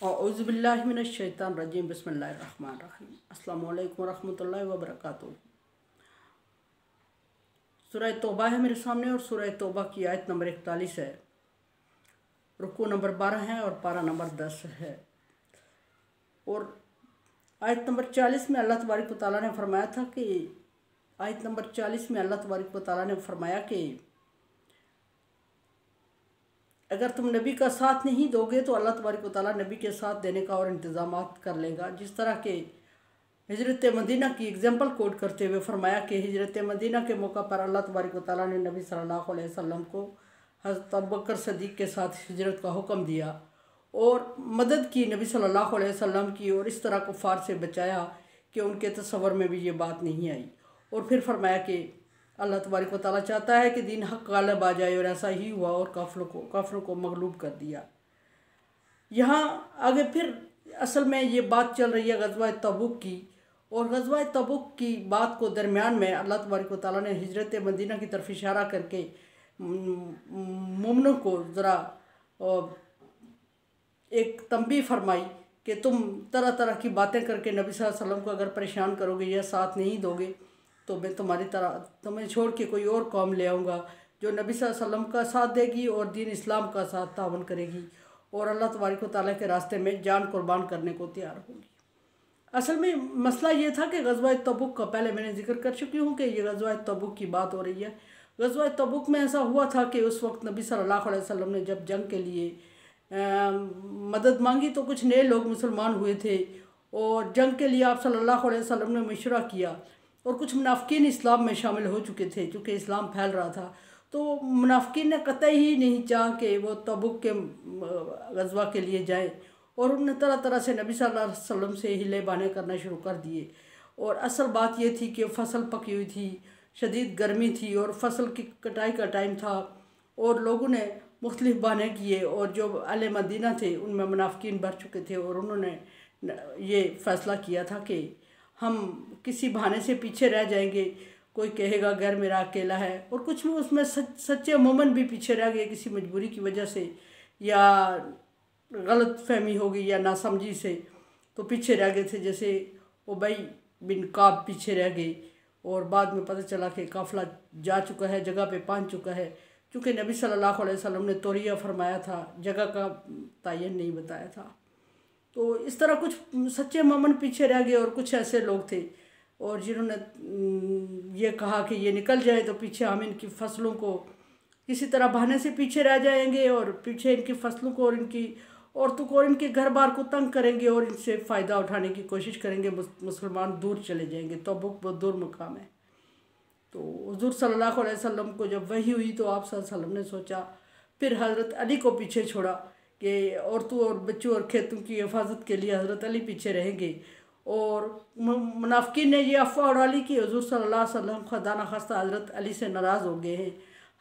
औज़ुबिल्लाहिमिनश्शैतानिर्रजीम बिस्मिल्लाहिर्रहमानिर्रहीम अस्सलामु अलैकुम वरहमतुल्लाहि वबरकातुहू। सूरह तौबा है मेरे सामने और सूरह तौबा की आयत नंबर 41 है, रुकू नंबर 12 है और पारा नंबर 10 है। और आयत नंबर 40 में अल्लाह तबारक व तआला ने फरमाया था कि आयत नंबर 40 में अल्लाह तबारक व तआला ने फरमाया कि अगर तुम नबी का साथ नहीं दोगे तो अल्लाह तबारक व तआला नबी के साथ देने का और इंतज़ामात कर लेगा। जिस तरह के हिजरत मदीना की एग्जाम्पल कोट करते हुए फरमाया कि हिजरत मदीना के मौका पर अल्लाह तबारक व तआला ने नबी सल्लल्लाहु अलैहि वसल्लम को हज़रत अबू बकर सदीक़ के साथ हिजरत का हुक्म दिया और मदद की नबी सल्लल्लाहु अलैहि वसल्लम की, और इस तरह कुफ़ार से बचाया कि उनके तसव्वुर में भी ये बात नहीं आई। और फिर फरमाया कि अल्लाह तबारक व तआला चाहता है कि दीन हक़ गालिब आ जाए, और ऐसा ही हुआ और काफिरों को मगलूब कर दिया। यहाँ आगे फिर असल में ये बात चल रही है ग़ज़वा तबूक की, और ग़ज़वा तबूक की बात को दरमियान में अल्लाह तबारक व तआला ने हिजरत मदीना की तरफ इशारा करके मोमिनों को ज़रा एक तंबीह फरमाई कि तुम तरह तरह की बातें करके नबी सल्लल्लाहु अलैहि वसल्लम को अगर परेशान करोगे या साथ नहीं दोगे तो मैं तुम्हें छोड़ के कोई और कौम ले आऊँगा जो नबी सल्लल्लाहु अलैहि वसल्लम का साथ देगी और दीन इस्लाम का साथ तावन करेगी और अल्लाह तबारक व तआला के रास्ते में जान कुर्बान करने को तैयार होगी। असल में मसला ये था कि ग़ज़वा तबूक का पहले मैंने जिक्र कर चुकी हूँ कि ये ग़ज़वा तबूक की बात हो रही है। ग़ज़वा तबूक में ऐसा हुआ था कि उस वक्त नबी सल्लल्लाहु अलैहि वसल्लम ने जब जंग के लिए मदद मांगी तो कुछ नए लोग मुसलमान हुए थे और जंग के लिए आप सल्लल्लाहु अलैहि वसल्लम ने मशवरा किया, और कुछ मुनाफिकीन इस्लाम में शामिल हो चुके थे चूँकि इस्लाम फैल रहा था। तो मुनाफिकीन ने कतई ही नहीं चाहा कि वो तबूक के ग़ज़वा के लिए जाएं, और उन्होंने तरह तरह से नबी सल्लल्लाहु अलैहि वसल्लम से हिले बहाने करना शुरू कर दिए। और असल बात ये थी कि फसल पकी हुई थी, शदीद गर्मी थी और फसल की कटाई का टाइम था, और लोगों ने मुख्तलिफ बहाने किए, और जो अहले मदीना थे उनमें मुनाफिकीन भर चुके थे, और उन्होंने ये फ़ैसला किया था कि हम किसी बहाने से पीछे रह जाएंगे। कोई कहेगा घर मेरा अकेला है, और कुछ भी उसमें सच्चे मोमिन भी पीछे रह गए किसी मजबूरी की वजह से, या गलत फहमी हो गई या नासमझी से, तो पीछे रह गए थे। जैसे उबई बिन काब पीछे रह गए, और बाद में पता चला कि काफ़िला जा चुका है, जगह पे पहुंच चुका है। चूँकि नबी सल्लल्लाहु अलैहि वसल्लम ने तौरिया फरमाया था, जगह का तयन नहीं बताया था। तो इस तरह कुछ सच्चे मोमिन पीछे रह गए, और कुछ ऐसे लोग थे और जिन्होंने ये कहा कि ये निकल जाए तो पीछे हम इनकी फसलों को किसी तरह बहाने से पीछे रह जाएंगे, और पीछे इनकी फसलों को और इनकी औरतों को और इनके घर बार को तंग करेंगे और इनसे फ़ायदा उठाने की कोशिश करेंगे। मुसलमान दूर चले जाएंगे, तबूक बहुत दूर मुकाम है। तो हुज़ूर सल्लल्लाहु अलैहि वसल्लम को जब वही हुई तो आप सल्लल्लाहु अलैहि वसल्लम ने सोचा, फिर हज़रत अली को पीछे छोड़ा कि औरतों और बच्चों और खेतों की हिफाजत के लिए हज़रत अली पीछे रहेंगे। और मुनाफिकीन ने ये अफवाह उड़ा ली कि हुज़ूर सल्लल्लाहु अलैहि वसल्लम खुदा न खास्ता हज़रत अली से नाराज़ हो गए हैं।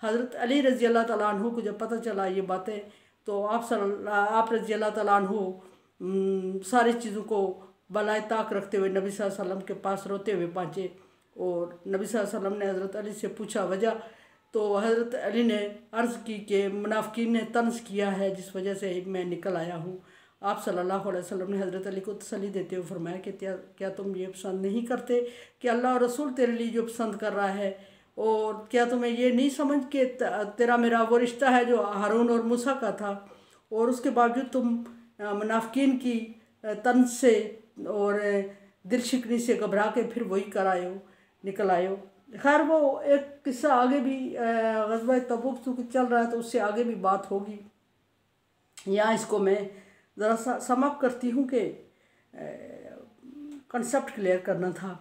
हज़रत अली रज़ी अल्लाह तआला अन्हु को जब पता चला ये बातें, तो आप रज़ी अल्लाह तआला अन्हु सारी चीज़ों को बलाए ताक रखते हुए नबी सल्लल्लाहु अलैहि वसल्लम के पास रोते हुए पहुँचे, और नबी सल्लल्लाहु अलैहि वसल्लम ने हज़रत अली से पूछा वजह, तो हज़रत अली ने अर्ज़ की कि मुनाफिकीन ने तंज़ किया है जिस वजह से मैं निकल आया हूँ। आप सल्लल्लाहु अलैहि वसल्लम ने हज़रत अली को तसल्ली देते हुए फरमाया कि क्या तुम ये पसंद नहीं करते कि अल्लाह और रसूल तेरे लिए जो पसंद कर रहा है, और क्या तुम्हें ये नहीं समझ के तेरा मेरा वो रिश्ता है जो हारून और मूसा का था, और उसके बावजूद तुम मुनाफिकीन की तंज़ से और दिल शिकनी से घबरा के फिर वही कर आए हो, निकल आए हो। खैर वो एक किस्सा आगे भी ग़ज़वा तबूक चल रहा है तो उससे आगे भी बात होगी। यहाँ इसको मैं ज़रा सा समाप्त करती हूँ कि कंसेप्ट क्लियर करना था।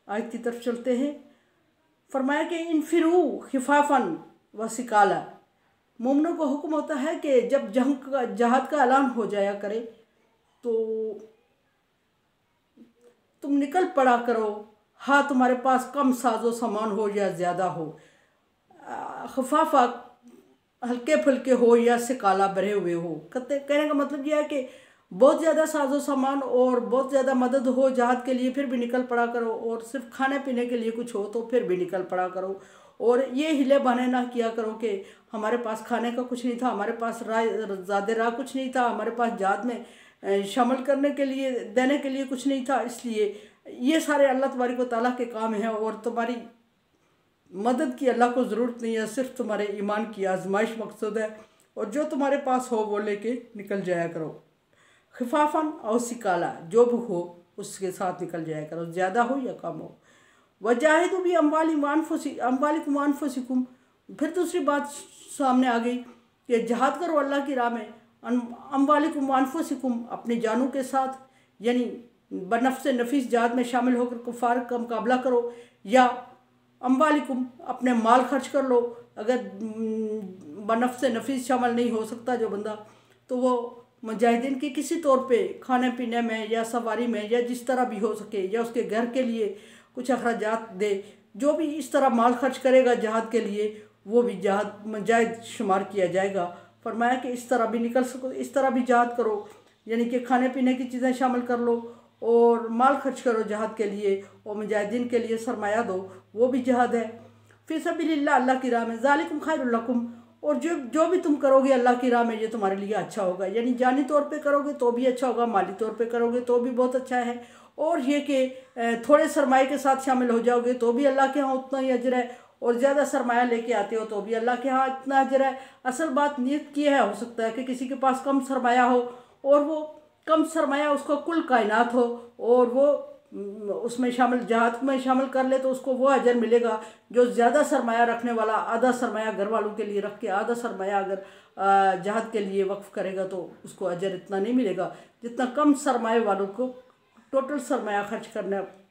आयत की तरफ चलते हैं। फरमाया कि इनफिरू खिफाफन व सिकाला, मोमिनों को हुक्म होता है कि जब जहाद का ऐलान हो जाया करे तो तुम निकल पड़ा करो, हाँ तुम्हारे पास कम साजो सामान हो या ज़्यादा हो, खफाफा हल्के फुल्के हो या सिकाला भरे हुए हो। कहने का मतलब यह है कि बहुत ज़्यादा साजो सामान और बहुत ज़्यादा मदद हो जहाद के लिए फिर भी निकल पड़ा करो, और सिर्फ खाने पीने के लिए कुछ हो तो फिर भी निकल पड़ा करो, और ये हिले बहाने ना किया करो कि हमारे पास खाने का कुछ नहीं था, हमारे पास ज़्यादा राह कुछ नहीं था, हमारे पास जहाद में शामिल करने के लिए देने के लिए कुछ नहीं था, इसलिए ये सारे अल्लाह तबारक व तआला के काम हैं और तुम्हारी मदद की अल्लाह को ज़रूरत नहीं है, सिर्फ तुम्हारे ईमान की आजमाइश मकसद है। और जो तुम्हारे पास हो वो लेके निकल जाया करो। खिफाफन और सिकाला, जो भी हो उसके साथ निकल जाया करो, ज़्यादा हो या कम हो। वजाहिदु भी अम्वालिकुम अनफुसिकुम। फिर दूसरी बात सामने आ गई कि जहाद करो अल्लाह की राह में, अम्वालिकुम अनफुसिकुम, अपनी जानों के साथ, यानी बनफ्स नफीस जहाद में शामिल होकर कुफार का मुकाबला करो, या अम्वालिकुम अपने माल खर्च कर लो। अगर बनफ्स नफीस शामिल नहीं हो सकता जो बंदा, तो वो मुजाहिदीन की किसी तौर पे खाने पीने में या सवारी में या जिस तरह भी हो सके, या उसके घर के लिए कुछ अखराजात दे, जो भी इस तरह माल खर्च करेगा जहाद के लिए वो भी जहाद मुजाहिद शुमार किया जाएगा। फरमाया कि इस तरह भी निकल सको, इस तरह भी जहाद करो, यानी कि खाने पीने की चीज़ें शामिल कर लो और माल खर्च करो जहाद के लिए, और मुजाहिदीन के लिए सरमाया दो, वो भी जहाद है। फी सबीलिल्लाह, अल्लाह की राह में। ज़ालिकुम खैरुल लकुम, और जो भी तुम करोगे अल्लाह की राह में ये तुम्हारे लिए अच्छा होगा, यानी जानी तौर पे करोगे तो भी अच्छा होगा, माली तौर पे करोगे तो भी बहुत अच्छा है, और ये कि थोड़े सरमाए के साथ शामिल हो जाओगे तो भी अल्लाह के यहाँ उतना ही अजर है, और ज़्यादा सरमाया लेके आते हो तो भी अल्लाह के यहाँ इतना अजर है। असल बात नीयत की है, हो सकता है कि किसी के पास कम सरमाया हो और वो कम सरमाया उसको कुल कायनात हो और वो उसमें शामिल जहाद में शामिल कर ले तो उसको वो अजर मिलेगा। जो ज़्यादा सरमाया रखने वाला आधा सरमाया घर वालों के लिए रख के आधा सरमाया अगर जहाद के लिए वक्फ करेगा तो उसको अजर इतना नहीं मिलेगा जितना कम सरमाए वालों को टोटल सरमाया खर्च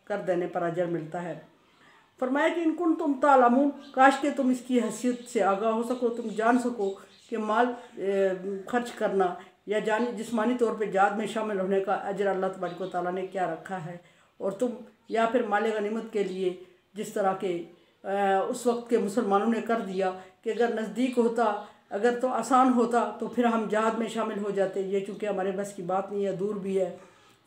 कर देने पर अजर मिलता है। फरमाया कि इनकुन तुम तालमून, काश के तुम इसकी हैसियत से आगाह हो सको, तुम जान सको कि माल खर्च करना या जानी जिस्मानी तौर पे जहाद में शामिल होने का अजर अल्लाह तबारक व तआला ने क्या रखा है। और तुम या फिर माल गनीमत के लिए जिस तरह के उस वक्त के मुसलमानों ने कर दिया कि अगर नज़दीक होता, अगर तो आसान होता तो फिर हम जहाद में शामिल हो जाते। ये चूँकि हमारे बस की बात नहीं है, दूर भी है,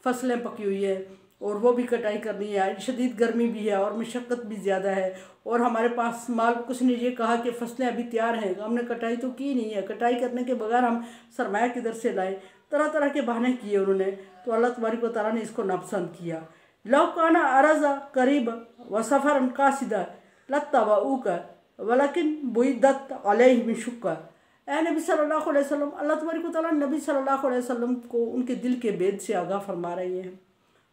फसलें पकी हुई है और वो भी कटाई करनी है, शदीद गर्मी भी है और मशक्क़त भी ज़्यादा है, और हमारे पास माल कुछ ने ये कहा कि फसलें अभी तैयार हैं, हमने कटाई तो की नहीं है, कटाई करने के बगैर हम सरमाया किधर से लाएँ। तरह तरह के बहाने किए उन्होंने, तो अल्लाह तबारक व तआला ने इसको नापसंद किया। लव काना अरज़ा करीब व सफ़र कासिदा लत्तबऊका वलकिन बुइदत अलैहिम शुक्का। ए नबी सल्लल्लाहु अलैहि वसल्लम, अल्लाह तबारक व तआला नबी सल्लल्लाहु अलैहि वसल्लम को उनके दिल के भेद से आगाह फरमा रहे हैं।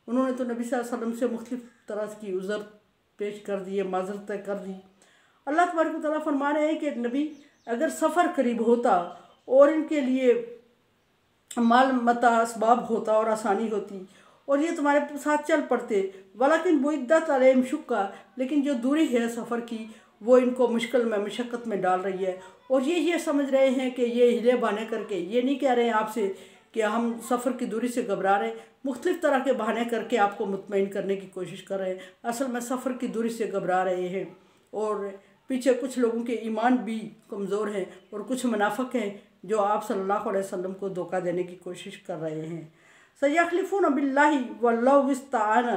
उन्होंने तो नबी सल्लल्लाहु अलैहि वसल्लम से मुख्तलिफ तरह की उज़र पेश कर दी है, माज़रतें कर दी। अल्लाह तबारक व तआला फरमा रहे हैं कि नबी अगर सफ़र करीब होता और इनके लिए माल मता असबाब होता और आसानी होती और ये तुम्हारे साथ चल पड़ते, वलाकिन बुइद्दत अलैहिम शुक्का, लेकिन जो दूरी है सफ़र की वो इनको मुश्किल में मशक्क़त में डाल रही है। और ये समझ रहे हैं कि ये हिले बहाने करके, ये नहीं कह रहे हैं आपसे कि हम सफ़र की दूरी से घबरा रहे हैं, मुख्तलिफ़ तरह के बहाने करके आपको मुतमईन करने की कोशिश कर रहे हैं, असल में सफ़र की दूरी से घबरा रहे हैं। और पीछे कुछ लोगों के ईमान भी कमज़ोर हैं और कुछ मुनाफिक हैं जो आप सल्लल्लाहु अलैहि वसल्लम को धोखा देने की कोशिश कर रहे हैं। सयख्लिफून बिल्लाहि वल्लाहु इस्तआना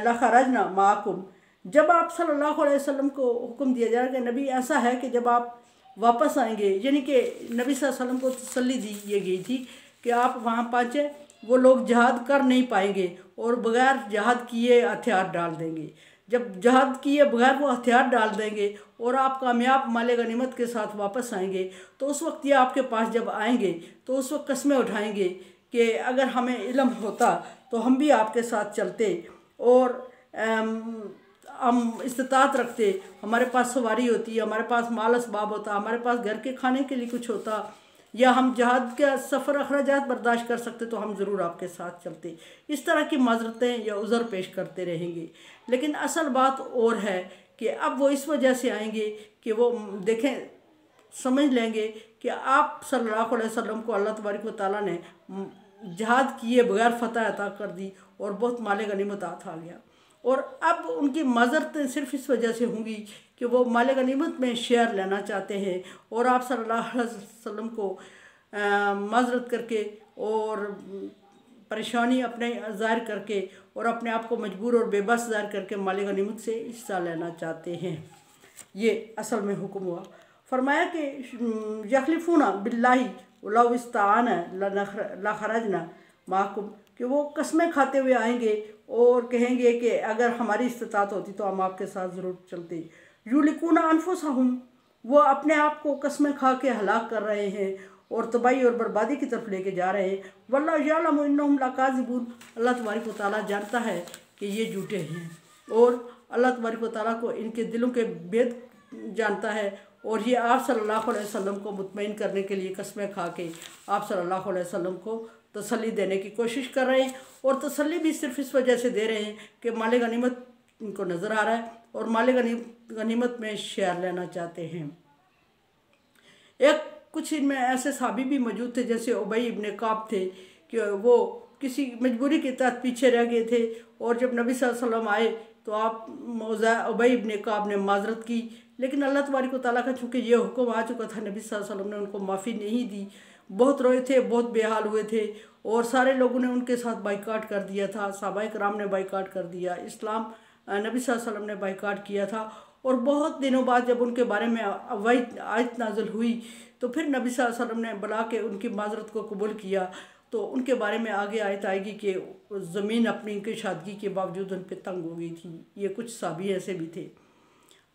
लखरजना माकुम। जब आप सल्लल्लाहु अलैहि वसल्लम को हुक्म दिया जा रहा है कि नबी ऐसा है कि जब आप वापस आएंगे, यानी कि नबी सल्लल्लाहु अलैहि वसल्लम को तसल्ली दी गई थी कि आप वहाँ पहुँचे, वो लोग जहाद कर नहीं पाएंगे और बग़ैर जहाद किए हथियार डाल देंगे। जब जहाद किए बगैर वो हथियार डाल देंगे और आप कामयाब माल गनीमत के साथ वापस आएंगे, तो उस वक्त ये आपके पास जब आएंगे तो उस वक्त कस्में उठाएंगे कि अगर हमें इल्म होता तो हम भी आपके साथ चलते और हम इस्तात रखते, हमारे पास सवारी होती, हमारे पास माल असबाब होता, हमारे पास घर के खाने के लिए कुछ होता, या हम जहाद का सफ़र अखराजात बर्दाश्त कर सकते तो हम ज़रूर आपके साथ चलते। इस तरह की माजरतें या उज़र पेश करते रहेंगे। लेकिन असल बात और है कि अब वो इस वजह से आएंगे कि वो देखें, समझ लेंगे कि आप सल्लल्लाहु अलैहि वसल्लम को अल्लाह तबारक व तआला ने जहाद किए बगैर फ़तह अता कर दी और बहुत माल गनीमत आ गया। और अब उनकी माजरतें सिर्फ इस वजह से होंगी कि वो माल गनीमत में शेयर लेना चाहते हैं और आप सल्लल्लाहु अलैहि वसल्लम को माजरत करके और परेशानी अपने ज़ाहिर करके और अपने आप को मजबूर और बेबस ज़ाहिर करके माल गनीमत से हिस्सा लेना चाहते हैं। ये असल में हुक्म हुआ। फरमाया कि यखलिफूना बिल्लाहि वलौ इस्ताअना लखरजना माकुम, कि वो कस्में खाते हुए आएंगे और कहेंगे कि अगर हमारी इस्तिताअत होती तो हम आपके साथ ज़रूर चलते। युलिकूना अनफुसहुम, वो अपने आप को कस्में खा के हलाक कर रहे हैं और तबाही और बर्बादी की तरफ लेके जा रहे हैं। वल्लाहु यअलमु इन्नहुम लकाज़िबून, अल्लाह तबारक व तआला जानता है कि ये झूठे हैं और अल्लाह तबारक व तआला को इनके दिलों के भेद जानता है। और ये आप सल्लल्लाहु अलैहि वसल्लम को मुतमईन करने के लिए कस्में खा के आप सल्लल्लाहु अलैहि वसल्लम को तसल्ली देने की कोशिश कर रहे हैं। और तसल्ली भी सिर्फ इस वजह से दे रहे हैं कि माले गनीमत इनको नज़र आ रहा है और माले गनीमत में शेयर लेना चाहते हैं। एक कुछ इनमें ऐसे साहबी भी मौजूद थे जैसे उबई इब्ने काब थे कि वो किसी मजबूरी के तहत पीछे रह गए थे और जब नबी सल्लल्लाहु अलैहि वसल्लम आए तो आप उबई इब्ने काब ने माजरत की, लेकिन अल्लाह तबारक व तआला का चूँकि ये हुक्म आ चुका था, नबी सल्लल्लाहु अलैहि वसल्लम ने उनको माफ़ी नहीं दी। बहुत रोए थे, बहुत बेहाल हुए थे और सारे लोगों ने उनके साथ बाइकाट कर दिया था। सहाबाए किराम ने बाइकाट कर दिया, इस्लाम नबी सल्लल्लाहु अलैहि वसल्लम ने बाइकाट किया था। और बहुत दिनों बाद जब उनके बारे में वही आयत नाज़िल हुई तो फिर नबी सल्लल्लाहु अलैहि वसल्लम ने बुला के उनकी माजरत को कबूल किया। तो उनके बारे में आगे आयत आएगी कि ज़मीन अपनी इनकी शादगी के बावजूद उन पर तंग हो गई थी। ये कुछ साहबी ऐसे भी थे।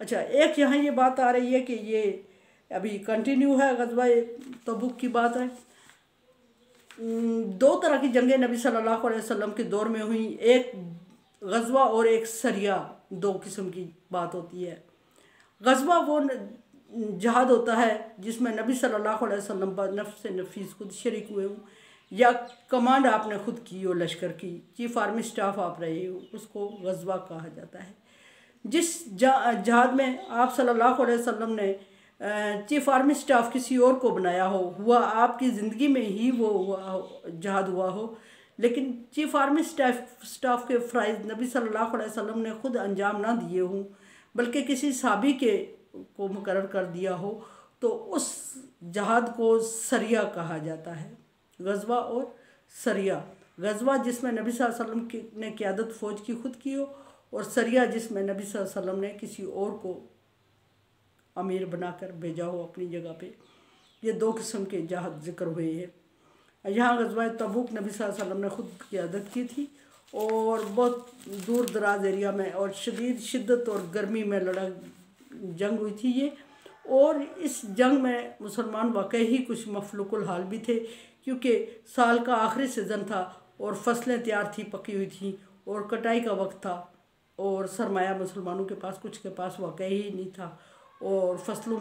अच्छा, एक यहाँ ये बात आ रही है कि ये अभी कंटिन्यू है, ग़ज़वा तबूक की बात है। दो तरह की जंगें नबी सल्लल्लाहु अलैहि वसल्लम के दौर में हुई, एक ग़ज़वा और एक सरिया, दो किस्म की बात होती है। ग़ज़वा वो जहाद होता है जिसमें नबी सल्लल्लाहु अलैहि वसल्लम नफ्स नफीस खुद शरीक हुए हों या कमांड आपने खुद की हो लश्कर की, चीफ आर्मी स्टाफ आप रहे हो, उसको ग़ज़वा कहा जाता है। जिस जहाद में आप सल्लल्लाहु अलैहि वसल्लम ने चीफ आर्मी स्टाफ किसी और को बनाया हो, हुआ आपकी ज़िंदगी में ही वो जहाद हुआ हो, लेकिन चीफ आर्मी स्टाफ के फ़राइज़ नबी सल्लल्लाहु अलैहि वसल्लम ने खुद अंजाम ना दिए हों बल्कि किसी साहबी को मुकर्रर कर दिया हो, तो उस जहाद को सरिया कहा जाता है। ग़ज़वा और सरिया, ग़ज़वा जिसमें नबी सल्लल्लाहु अलैहि वसल्लम ने क़यादत फ़ौज की खुद की हो और सरिया जिसमें नबी सल्लल्लाहु अलैहि वसल्लम ने किसी और को अमीर बनाकर भेजा हो अपनी जगह पे। ये दो किस्म के जहाद ज़िक्र हुए हैं। यहाँ ग़ज़वा तबूक नबी सल्लल्लाहु अलैहि वसल्लम ने खुद क़यादत की थी और बहुत दूर दराज एरिया में और शदीद शिद्दत और गर्मी में जंग हुई थी ये। और इस जंग में मुसलमान वाकई ही कुछ मफलूकुल हाल भी थे क्योंकि साल का आखिरी सीज़न था और फसलें तैयार थी, पकी हुई थी और कटाई का वक्त था और सरमाया मुसलमानों के पास कुछ के पास वाकई ही नहीं था और फसलों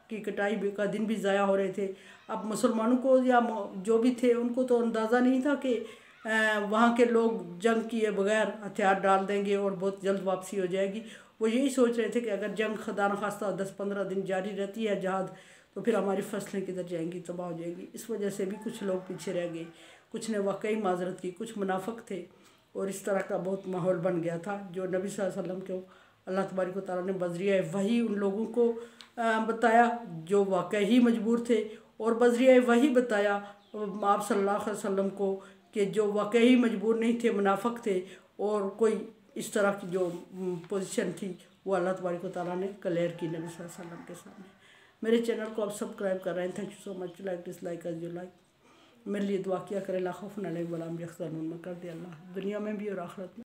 की कटाई भी का दिन भी ज़ाया हो रहे थे। अब मुसलमानों को या जो भी थे उनको तो अंदाज़ा नहीं था कि वहाँ के लोग जंग किए बगैर हथियार डाल देंगे और बहुत जल्द वापसी हो जाएगी। वो यही सोच रहे थे कि अगर जंग खुदा न खास्ता 10-15 दिन जारी रहती है जहाद, तो फिर हमारी फसलें किधर जाएंगी, तबाह हो जाएंगी। इस वजह से भी कुछ लोग पीछे रह गए, कुछ ने वाकई माजरत की, कुछ मुनाफिक थे और इस तरह का बहुत माहौल बन गया था जो नबी सल्लल्लाहु अलैहि वसल्लम को अल्लाह तबारक व तआला ने बज़रिया वही उन लोगों को बताया जो वाकई ही मजबूर थे और बज़रिया वही बताया आप सल्लल्लाहु अलैहि वसल्लम को कि जो वाकई ही मजबूर नहीं थे, मुनाफिक थे और कोई इस तरह की जो पोजीशन थी वो अल्लाह तबारक व तआला ने क्लियर की नबी सल्लल्लाहु अलैहि वसल्लम के सामने। मेरे चैनल को आप सब्सक्राइब कर रहे हैं, thank you so much. Like dislike as you like. मेरे लिए दुआ किया करें, ला खौफुन अलैहिम वला हुम यहज़नून, कर दे अल्लाह दुनिया में भी और आखिरत में।